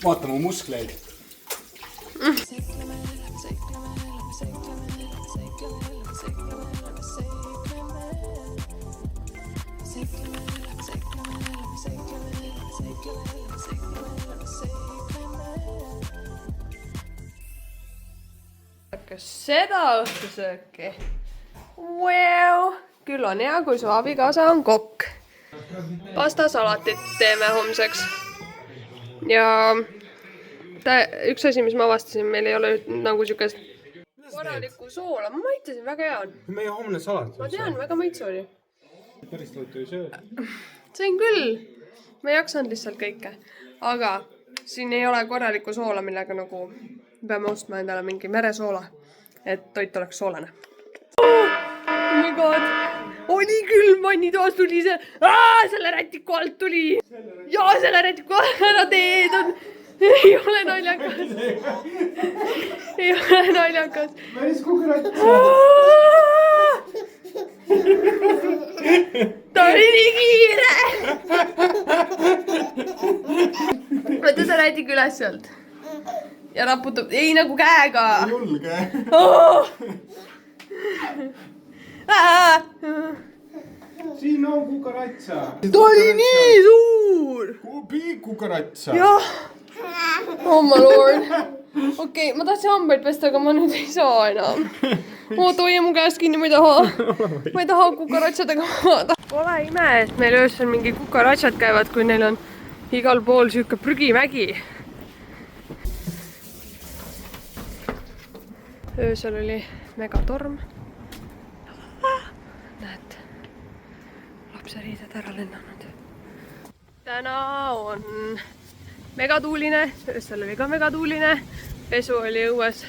Vaata mu muskleid. Kas seda õhtusööki? Wow. Küll on hea, kui su abikaasa on kokk. Pastasalatit teeme homseks. Ja üks asi, mis ma avastasin, meil ei ole nagu siukest korralikku soola. Ma maitsesin, väga hea on. Meie homne salat. Ma tean, väga maitse oli. Päris toitu ei söö. Sain küll. Ma ei jaksanud lihtsalt kõike. Aga siin ei ole korralikku soola, millega nagu peame ostma endale mingi meresoola, et toit oleks soolane. Oh my god! Oli küll, vannitoas tuli see. Selle rätiku alt tuli. Ja selle rätiku ära teed on. Ei ole naljakas. Ei ole naljakas. Päris kukuratsa. Ta oli nii kiire. Võta sa rätiku üles sealt. Ja raputab, ei nagu käega. Julge. Siin on kukaratsa. Ta oli nii suur. Big kukaratsa. Jah. Oh my lord. Okei, ma tahtsin hambaid pesta, aga ma nüüd ei saa enam. Oota, hoia mu käest kinni, ma ei taha. Ma ei taha kukaratsadega vaada. Pole ime, et meil öösel mingi kukaratsad käivad, kui neil on igal pool siuke prügimägi. Öösel oli megatorm. Näed, lapseriided ära lennanud. Täna on megatuuline, öösel oli ka megatuuline. Pesu oli õues.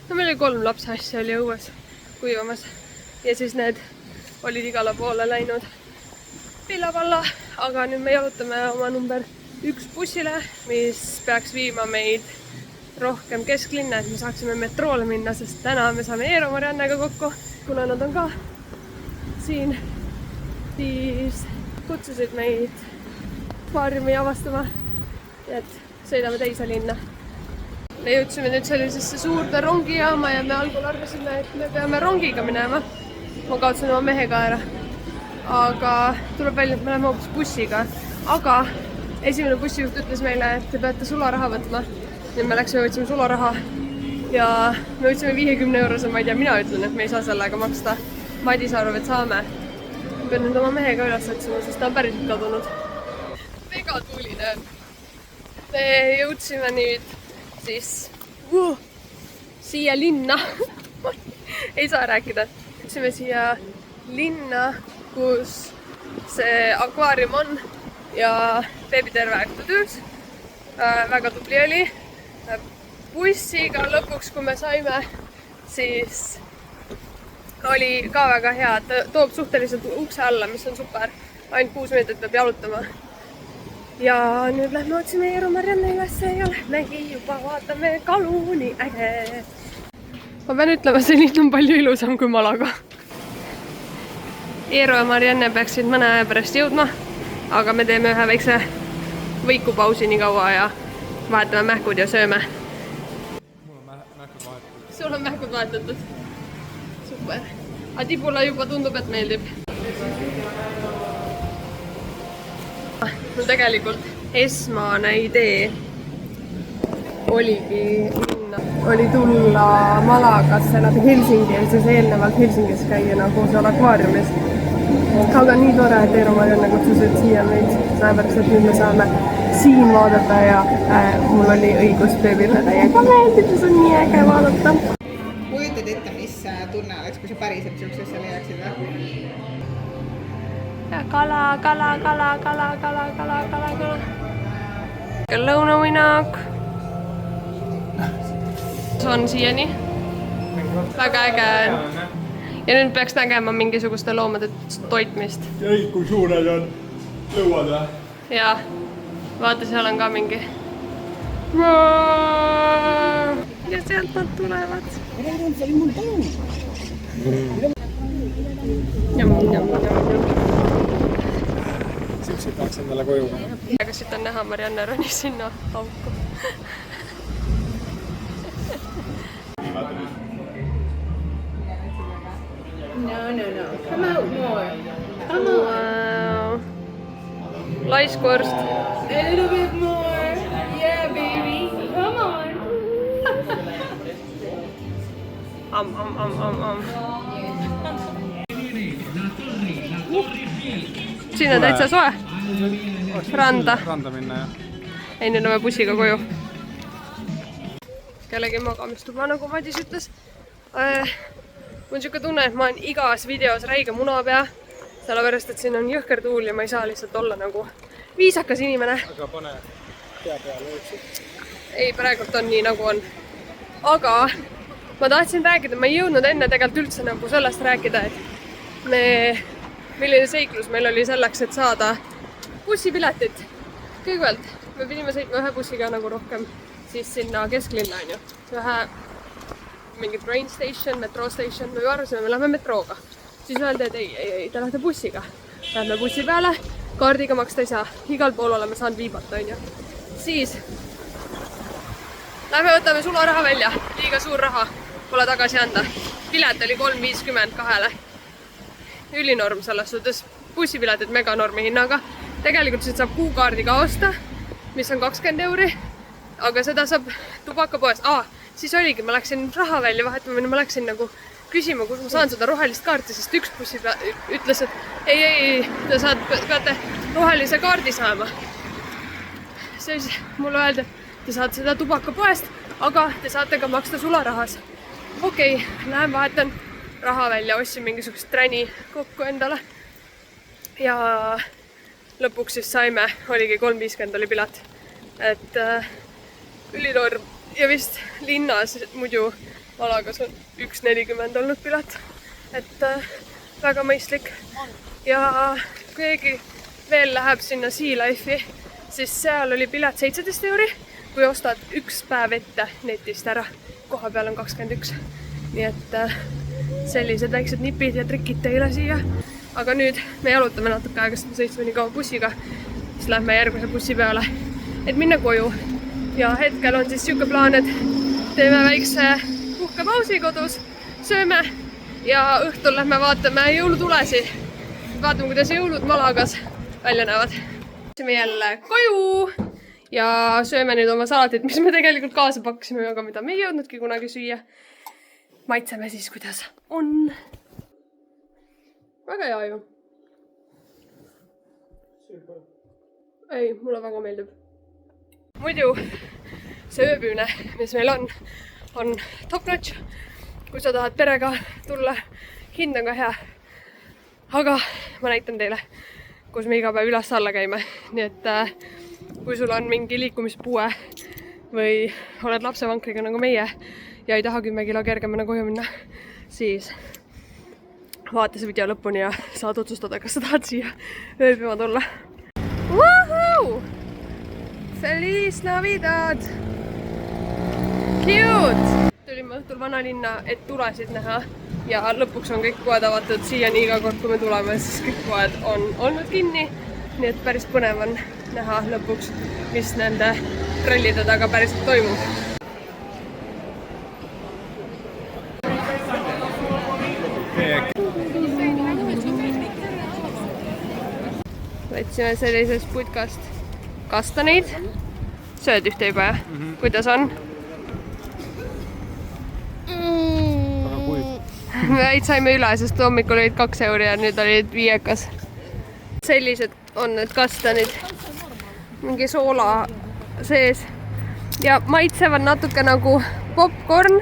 No meil oli 3 lapsasja oli õues kuivamas. Ja siis need olid igale poole läinud pilla-palla. Aga nüüd me jalutame oma number 1 bussile, mis peaks viima meid rohkem kesklinna, et me saaksime metroole minna, sest täna me saame Eero Mariannega kokku, kuna nad on ka siin, siis kutsusid meid akvaariumi avastama, et sõidame teise linna. Me jõudsime nüüd sellisesse suurde rongijaama ja me algul arvasime, et me peame rongiga minema. Ma kaotsin oma mehega ära, aga tuleb välja, et me läheme hoopis bussiga. Aga esimene bussijuht ütles meile, et te peate sularaha võtma. Nüüd me läksime, võtsime sularaha ja me võtsime 50 eurose, ma ei tea, mina ütlen, et me ei saa sellega maksta. Madis arvab, et saame. Ma pean nüüd oma mehega üles otsima, sest ta on päriselt kadunud. Megatuuline. Me jõudsime nüüd siis siia linna. Ei saa rääkida. Jõudsime siia linna, kus see akvaarium on ja beebi terve aeg töös. Väga tubli oli. Bussiga lõpuks, kui me saime, siis oli ka väga hea. Toob suhteliselt ukse alla, mis on super. Ainult 6 meetrit peab jalutama. Ja nüüd lähme otsime Eero Marianne ülesse ja lähmegi juba vaatame kalu, nii äge. Ma pean ütlema, see linn on palju ilusam kui Malaga. Eero ja Marianne peaksid mõne aja pärast jõudma, aga me teeme ühe väikse võikupausi nii kaua ja vahetame mähkud ja sööme. Mul on mähkud vahetatud. Sul on mähkud vahetatud. Super. Aga Tibula juba tundub, et meeldib. Mul tegelikult esmane idee oli tulla Malagasse läbi Helsingi ja siis eelnevalt Helsingis käia nagu seal akvaariumis. Aga nii tore, et Eero Marianne kutsusid siia meid, sellepärast, et nüüd me saame siin vaadata ja mul oli õigus beebile täiega meeldib, see on nii äge vaadata. Kujutad ette, mis tunne oleks, kui sa päriselt siuksesse leiaksid või? Kala. Lõunauinak. See on siiani. Väga äge. Ja nüüd peaks nägema mingisuguste loomade toitmist. Ei, kui suured on lõuad või? Jaa. Vaata, seal on ka mingi. Ja sealt nad tulevad. bussi peaks endale koju. Aga siit on näha, Marianne ronis sinna auku. No. Come out more. Come on. Wow. Laiskorst. A little bit more. Yeah, baby. Come on. Siin on täitsa soe. Randa. Randa minna, jah. Ei, nüüd oleme bussiga koju. Kellegi magamistuba, nagu Madis ütles. Mul on siuke tunne, et ma olen igas videos räige munapea. Sellepärast, et siin on jõhker tuul ja ma ei saa lihtsalt olla nagu viisakas inimene. Aga pane pea peale üldse. Ei, praegult on nii, nagu on. Aga ma tahtsin rääkida, ma ei jõudnud enne tegelikult üldse nagu sellest rääkida, et milline seiklus meil oli selleks, et saada bussipiletit. Kõigepealt me pidime sõitma ühe bussiga nagu rohkem siis sinna kesklinna, on ju. Ühe mingi train station, metro station, me arvasime, me lähme metrooga. Siis öeldi, et ei, te lähete bussiga. Lähme bussi peale, kaardiga maksta ei saa. Igal pool oleme saanud viibata, on ju. Siis lähme võtame sularaha välja. Liiga suur raha, pole tagasi anda. Pilet oli 3,50 kahele. Ülinorm selles suhtes. Bussipileted meganormi hinnaga. Tegelikult siit saab kuukaardiga osta, mis on 20 €. Aga seda saab tubakapoest. Siis oligi, ma läksin raha välja vahetama, ma läksin nagu küsima, kus ma saan seda rohelist kaarti, sest üks bussi ütles, et ei, te peate rohelise kaardi saama. Siis mulle öeldi, et te saate seda tubakapoest, aga te saate ka maksta sularahas. Okei, lähen vahetan raha välja, ostsin mingisugust träni kokku endale. Ja lõpuks siis saime, oligi 3,50 oli pilet. Et ülinorm. Ja vist linnas muidu Malagas on 1,40 olnud pilet. Et väga mõistlik. Ja kui keegi veel läheb sinna Sea Life'i, siis seal oli pilet 17 €, kui ostad üks päev ette netist ära. Koha peal on 21. Nii et sellised väiksed nipid ja trikid teile siia. Aga nüüd me jalutame natuke aega, sest me sõitsime nii kaua bussiga. Siis lähme järgmise bussi peale, et minna koju. Ja hetkel on siis siuke plaan, et teeme väikse puhkepausi kodus, sööme ja õhtul lähme vaatame jõulutulesi. Vaatame, kuidas jõulud Malagas välja näevad. Läksime jälle koju ja sööme nüüd oma salatit, mis me tegelikult kaasa pakkisime, aga mida me ei jõudnudki kunagi süüa. Maitseme siis, kuidas on. Väga hea ju. Ei, mulle väga meeldib. Muidu see ööpüüne, mis meil on top notch. Kui sa tahad perega tulla, hind on ka hea. Aga ma näitan teile, kus me iga päev üles-alla käime. Nii et kui sul on mingi liikumispuue või oled lapsevankriga nagu meie ja ei taha 10 kilo kergemana koju minna, siis vaata see video lõpuni ja saad otsustada, kas sa tahad siia ööpima tulla. Woohoo! Feliz Navidad! Cute! Tulime õhtul vanalinna, et tulesid näha ja lõpuks on kõik poed avatud. Siiani iga kord, kui me tuleme, siis kõik poed on olnud kinni. Nii et päris põnev on näha lõpuks, mis nende trallide taga päriselt toimub. Võtsime sellisest putkast kastaneid. Sööd ühte juba, jah? Kuidas on? Väid saime üle, sest hommikul olid 2 € ja nüüd olid 5. Sellised on need kastanid. Mingi soola sees. Ja maitsevad natuke nagu popcorn,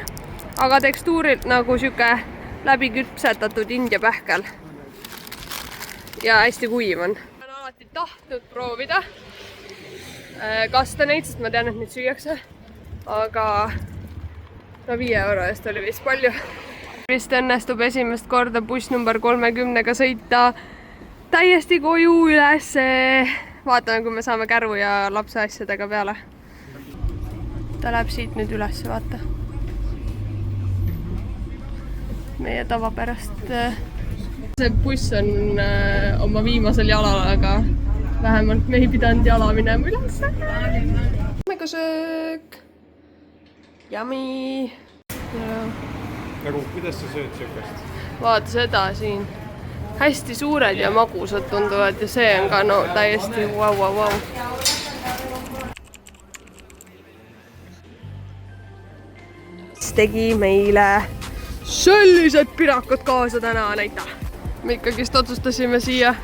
aga tekstuurilt nagu siuke läbi küpsetatud India pähkel. Ja hästi kuiv on. Olen alati tahtnud proovida kastaneid, sest ma tean, et neid süüakse. Aga 5 € eest oli vist palju. Vist õnnestub esimest korda buss number 30-ga sõita täiesti koju üles. Vaatame, kui me saame kärvu ja lapse asjadega peale. Ta läheb siit nüüd üles, vaata. Meie tavapärast. See buss on oma viimasel jalal, aga vähemalt me ei pidanud jala minema ülesse. Mägusöök. Yummy. Nagu, kuidas sa sööd siukest? Vaata seda siin. Hästi suured ja magusad tunduvad ja see on ka no täiesti vau. Tegi meile sellised pirakad kaasa täna, näita. Me ikkagist otsustasime siia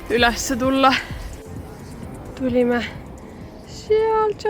ülesse tulla. Tulime sealt.